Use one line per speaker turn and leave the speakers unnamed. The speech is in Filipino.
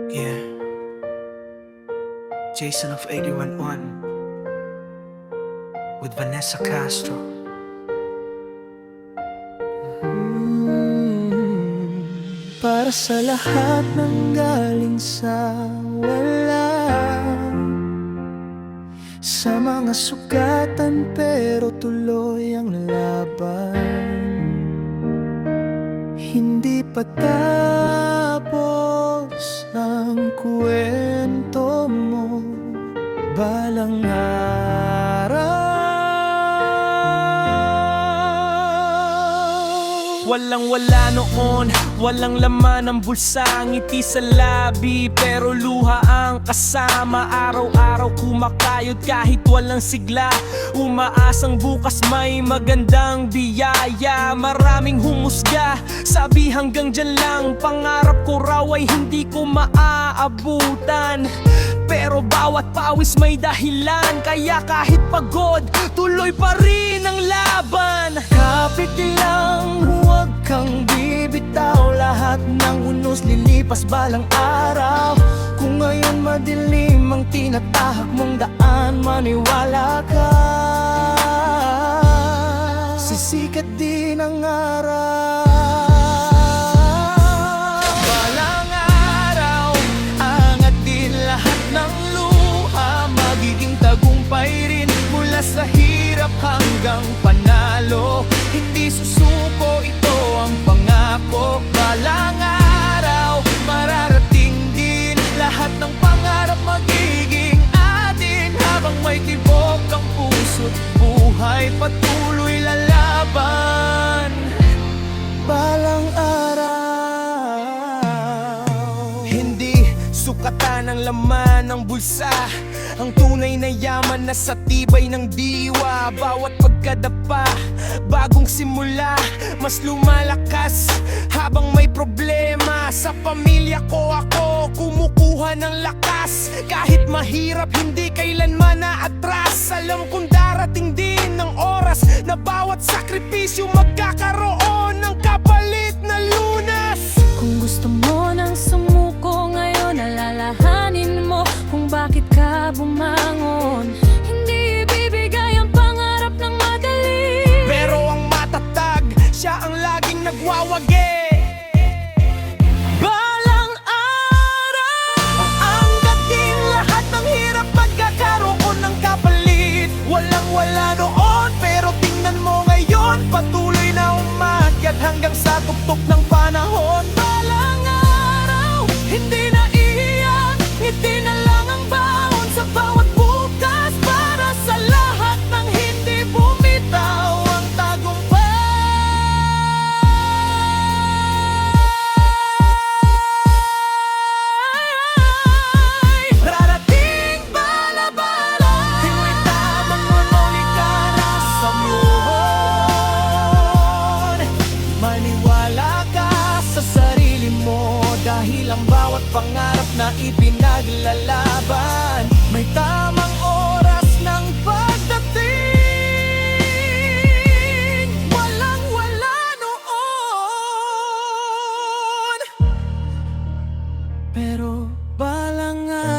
Yeah, Jason of 811 with Vanessa Castro.
Para sa lahat ng galing sa wala, sa mga sugatan pero tuloy ang laban. Hindi pa tapos ang kwento mo, balang araw.
Walang-wala noon, walang laman ang bulsa, ngiti sa labi pero luha ang kasama. Araw-araw kumakayod kahit walang sigla, umaasang bukas may magandang biyaya. Maraming humusga, sabi hanggang dyan lang, pangarap ko raw ay hindi ko maaabutan. Pero bawat pawis may dahilan, kaya kahit pagod, tuloy pa rin ang laban.
Kapit lang, huwag kang bibitaw, lahat ng unos lilipas balang araw. Kung ngayon madilim ang tinatahak mong daan, maniwala ka, sisikat din ang araw. Balang araw, angat din lahat ng luha, magiging tagumpay rin mula sa hirap hanggang panalo. Hindi susuko, ito ang pangako. Balang araw, mararating din lahat ng pangarap magiging atin. Habang may tibok ang puso't buhay, patuloy lalaban. Balang araw.
Hindi sukatan ang laman ng bulsa, ang tunay na yaman na sa tibay ng diwa. Bawat pagkadapa, bagong simula, mas lumalakas habang may problema. Sa pamilya ko ako kumukuha ng lakas, kahit mahirap hindi kailanman naatras. Alam kong darating din ng oras na bawat sakripisyo magkakaroon ng kapalit na lunas.
Kung gusto mo nang sumuko ngayon, alalahanin mo kung bakit ka bumangon. Hindi ibibigay ang pangarap ng madali,
pero ang matatag, siya ang laging nagwawagi.
Balang araw, angat din lahat ng hirap, magkakaroon ng kapalit. Walang-wala noon, pero tingnan mo ngayon, patuloy na umakyat hanggang sa tuktok ng panahon. Balang araw, hindi na iiyak, ngiti na lang ang baon sa bawat bukas. Para sa lahat ng hindi bumitaw ang tagumpay. Darating bala-bala, may tamang monika na sa muhon. Maniwala ka sa sarili mo, dahil ang bawat pangarap na ipinaglalaban, may tamang oras ng pagdating. Walang-wala noon, pero balang araw.